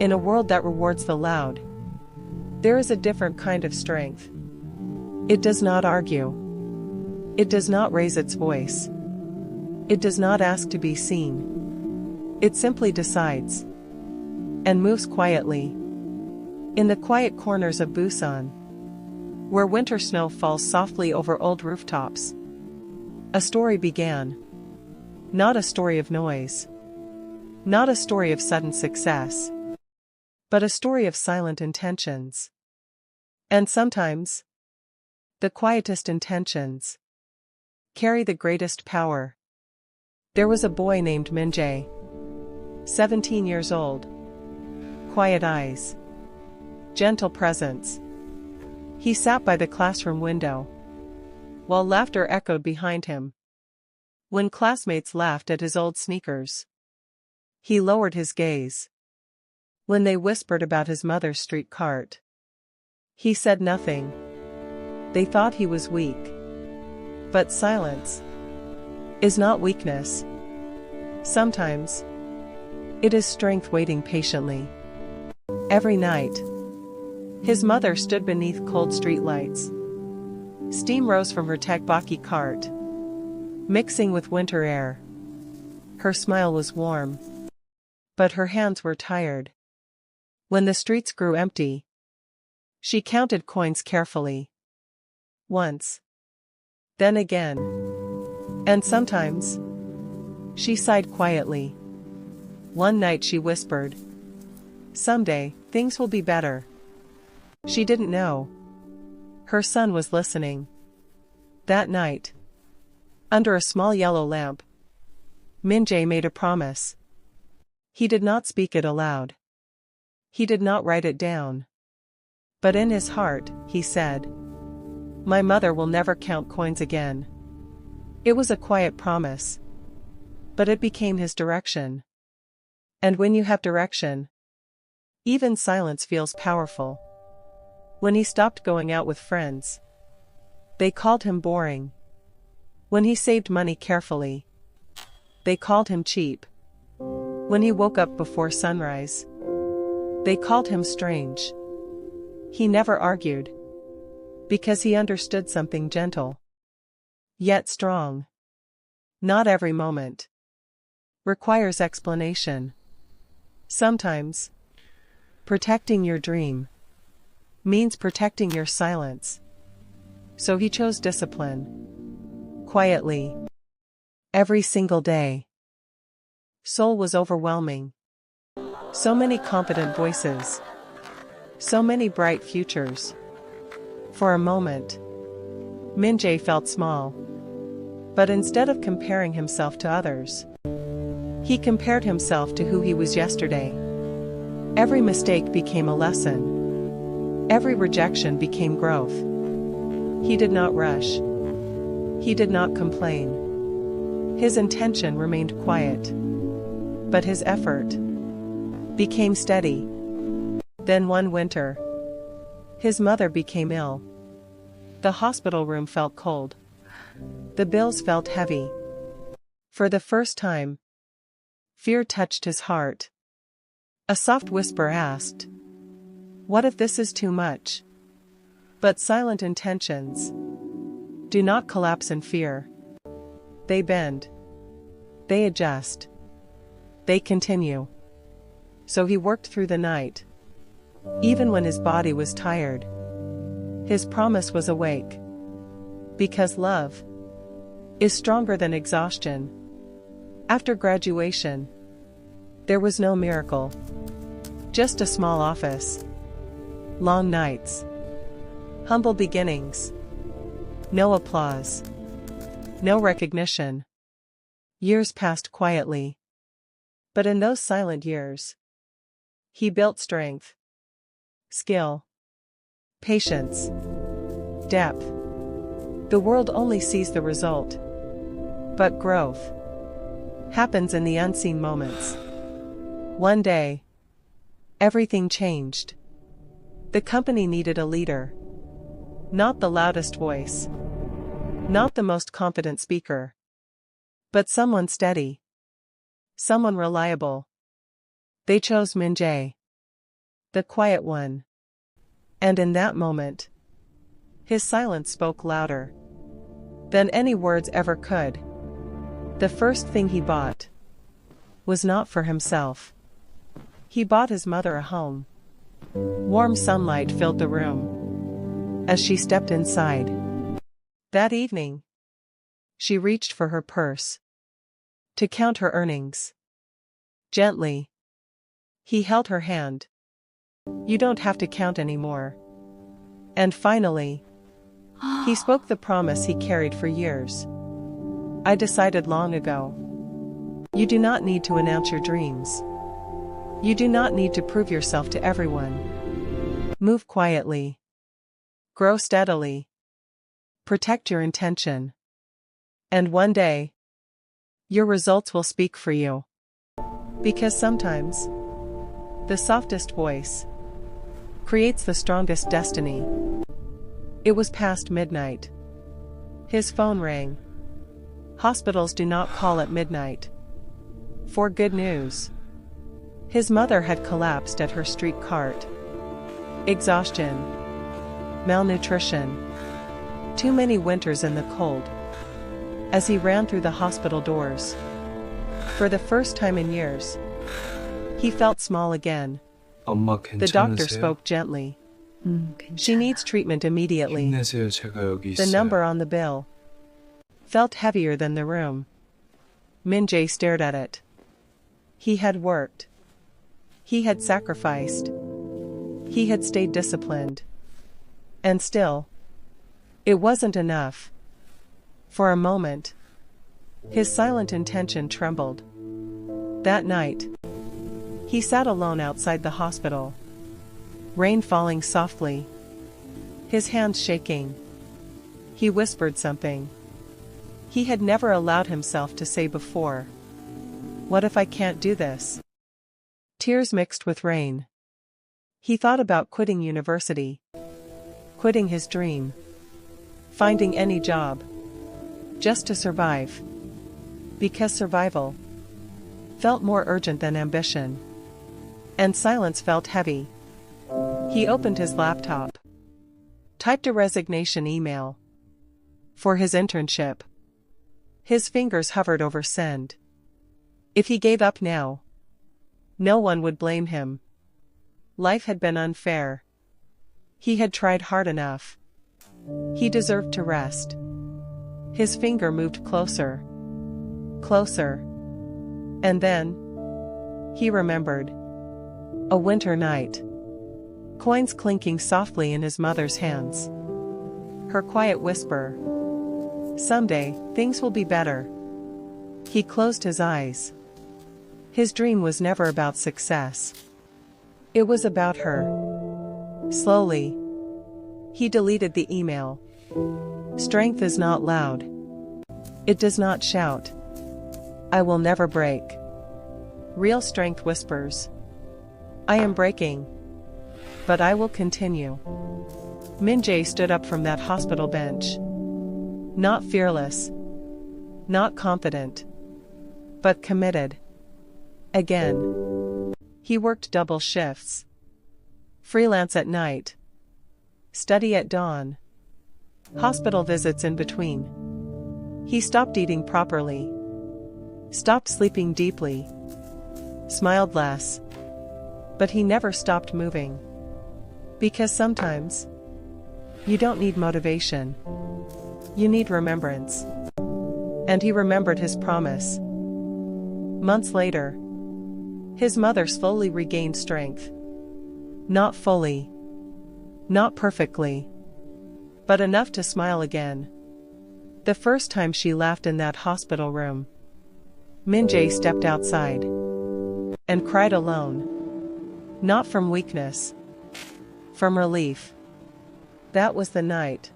In a world that rewards the loud, there is a different kind of strength. It does not argue. It does not raise its voice. It does not ask to be seen. It simply decides and moves quietly. In the quiet corners of Busan, where winter snow falls softly over old rooftops, a story began. Not a story of noise. Not a story of sudden success. But a story of silent intentions. And sometimes, the quietest intentions carry the greatest power. There was a boy named Min-jae, 17 years old. Quiet eyes. Gentle presence. He sat by the classroom window, while laughter echoed behind him. When classmates laughed at his old sneakers, he lowered his gaze. When they whispered about his mother's street cart, he said nothing. They thought he was weak. But silence is not weakness. Sometimes, it is strength waiting patiently. Every night, his mother stood beneath cold streetlights. Steam rose from her tteokbokki cart, mixing with winter air. Her smile was warm, but her hands were tired. When the streets grew empty, she counted coins carefully. Once, then again, and sometimes, she sighed quietly. One night she whispered, "Someday, things will be better." She didn't know. Her son was listening. That night, under a small yellow lamp, Min-jae made a promise. He did not speak it aloud. He did not write it down. But in his heart, he said, "My mother will never count coins again." It was a quiet promise, but it became his direction. And when you have direction, even silence feels powerful. When he stopped going out with friends, they called him boring. When he saved money carefully, they called him cheap. When he woke up before sunrise, they called him strange. He never argued, because he understood something gentle, yet strong. Not every moment requires explanation. Sometimes, protecting your dream means protecting your silence. So he chose discipline. Quietly. Every single day. Seoul was overwhelming. So many confident voices. So many bright futures. For a moment, Min-jae felt small. But instead of comparing himself to others, he compared himself to who he was yesterday. Every mistake became a lesson. Every rejection became growth. He did not rush. He did not complain. His intention remained quiet. But his effort became steady. Then one winter, his mother became ill. The hospital room felt cold. The bills felt heavy. For the first time, fear touched his heart. A soft whisper asked, "What if this is too much?" But silent intentions do not collapse in fear. They bend. They adjust. They continue. So he worked through the night. Even when his body was tired, his promise was awake. Because love is stronger than exhaustion. After graduation, there was no miracle. Just a small office. Long nights. Humble beginnings. No applause. No recognition. Years passed quietly. But in those silent years, he built strength, skill, patience, depth. The world only sees the result. But growth happens in the unseen moments. One day, everything changed. The company needed a leader. Not the loudest voice. Not the most confident speaker. But someone steady. Someone reliable. They chose Min-jae. the quiet one. And in that moment, his silence spoke louder than any words ever could. The first thing he bought was not for himself. He bought his mother a home. Warm sunlight filled the room as she stepped inside. That evening, she reached for her purse to count her earnings. Gently, he held her hand. "You don't have to count anymore." And finally, he spoke the promise he carried for years. "I decided long ago. You do not need to announce your dreams. You do not need to prove yourself to everyone. Move quietly. Grow steadily. Protect your intention. And one day, your results will speak for you." Because sometimes, the softest voice creates the strongest destiny. It was past midnight. His phone rang. Hospitals do not call at midnight for good news. His mother had collapsed at her street cart. Exhaustion. Malnutrition. Too many winters in the cold. As he ran through the hospital doors, for the first time in years, he felt small again. 엄마 The doctor 괜찮으세요? spoke gently. She 괜찮아. needs treatment immediately. 힘내세요. 제가 여기 The 있어요. number on the bill felt heavier than the room. Min-jae stared at it. He had worked. He had sacrificed. He had stayed disciplined. And still, it wasn't enough. For a moment, his silent intention trembled. That night, he sat alone outside the hospital. Rain falling softly. His hands shaking. He whispered something he had never allowed himself to say before. "What if I can't do this?" Tears mixed with rain. He thought about quitting university. Quitting his dream. Finding any job. Just to survive. Because survival felt more urgent than ambition. And silence felt heavy. He opened his laptop. Typed a resignation email for his internship. His fingers hovered over send. If he gave up now, no one would blame him. Life had been unfair. He had tried hard enough. He deserved to rest. His finger moved closer. Closer. And then, he remembered. A winter night. Coins clinking softly in his mother's hands. Her quiet whisper. "Someday, things will be better." He closed his eyes. His dream was never about success. It was about her. Slowly, he deleted the email. Strength is not loud. It does not shout. "I will never break." Real strength whispers. "I am breaking. But I will continue." Min-jae stood up from that hospital bench. Not fearless. Not confident. But committed. Again. He worked double shifts. Freelance at night. Study at dawn. Hospital visits in between. He stopped eating properly. Stopped sleeping deeply. Smiled less. But he never stopped moving. Because sometimes, you don't need motivation. You need remembrance. And he remembered his promise. Months later, his mother slowly regained strength. Not fully. Not perfectly. But enough to smile again. The first time she laughed in that hospital room, Min-jae stepped outside and cried alone. Not from weakness. From relief. That was the night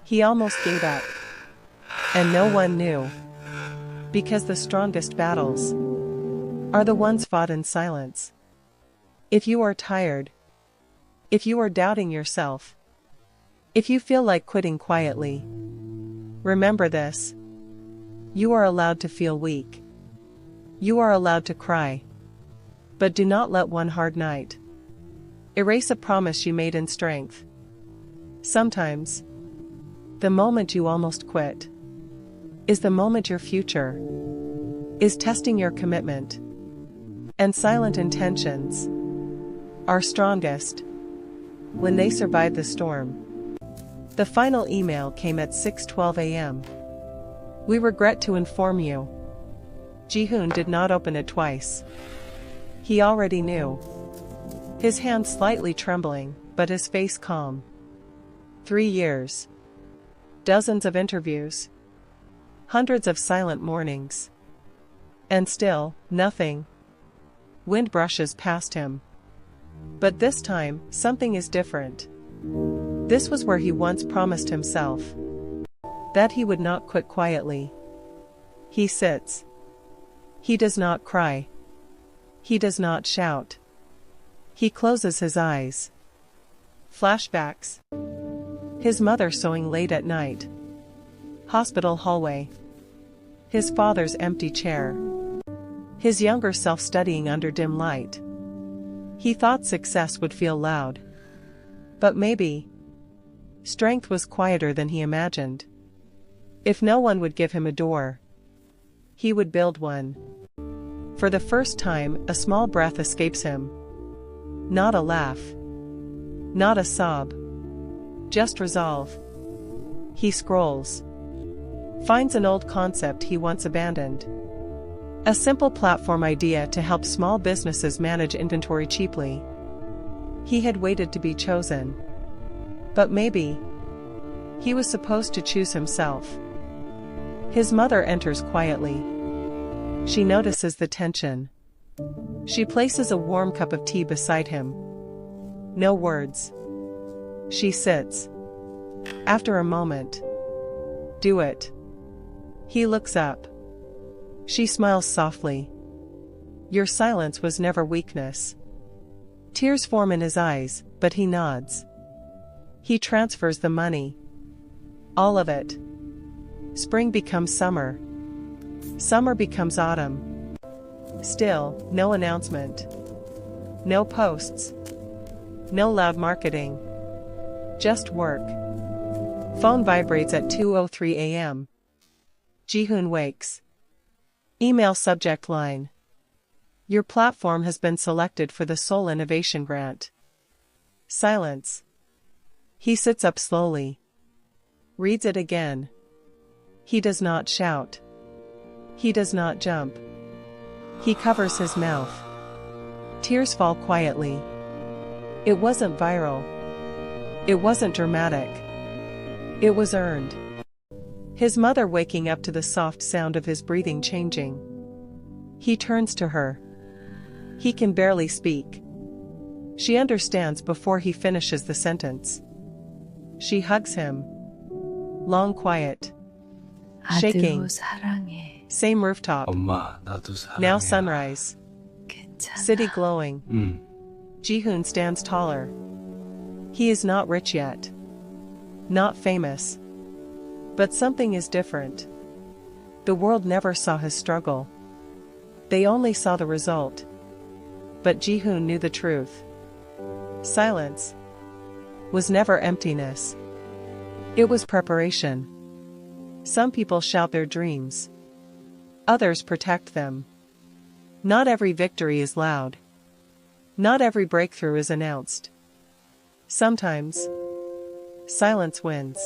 he almost gave up. And no one knew. Because the strongest battles are the ones fought in silence. If you are tired, if you are doubting yourself, if you feel like quitting quietly, remember this. You are allowed to feel weak. You are allowed to cry. But do not let one hard night Erase a promise you made in strength. Sometimes, the moment you almost quit is the moment your future is testing your commitment. And silent intentions are strongest when they survive the storm. The final email came at 6:12 a.m. We regret to inform you. Ji-hoon did not open it twice. He already knew. His hand slightly trembling, but his face calm. 3 years. Dozens of interviews. Hundreds of silent mornings. And still, nothing. Wind brushes past him. But this time, something is different. This was where he once promised himself that he would not quit quietly. He sits. He does not cry. He does not shout. He closes his eyes. Flashbacks. His mother sewing late at night. Hospital hallway. His father's empty chair. His younger self studying under dim light. He thought success would feel loud. But maybe strength was quieter than he imagined. If no one would give him a door, he would build one. For the first time, a small breath escapes him. Not a laugh. Not a sob. Just resolve. He scrolls. Finds an old concept he once abandoned. A simple platform idea to help small businesses manage inventory cheaply. He had waited to be chosen. But maybe he was supposed to choose himself. His mother enters quietly. She notices the tension. She places a warm cup of tea beside him. No words. She sits. After a moment. Do it. He looks up. She smiles softly. Your silence was never weakness. Tears form in his eyes, but he nods. He transfers the money. All of it. Spring becomes summer. Summer becomes autumn. Still, no announcement. No posts. No loud marketing. Just work. Phone vibrates at 2:03 a.m. Ji-hoon wakes. Email subject line. Your platform has been selected for the Seoul Innovation Grant. Silence. He sits up slowly. Reads it again. He does not shout. He does not jump. He covers his mouth. Tears fall quietly. It wasn't viral. It wasn't dramatic. It was earned. His mother waking up to the soft sound of his breathing changing. He turns to her. He can barely speak. She understands before he finishes the sentence. She hugs him. Long quiet. Shaking. Same rooftop. 엄마, 나도 사랑해. Now sunrise. City glowing. Ji-hoon stands taller. He is not rich yet. Not famous. But something is different. The world never saw his struggle. They only saw the result. But Ji-hoon knew the truth. Silence was never emptiness. It was preparation. Some people shout their dreams. Others protect them. Not every victory is loud. Not every breakthrough is announced. Sometimes, silence wins.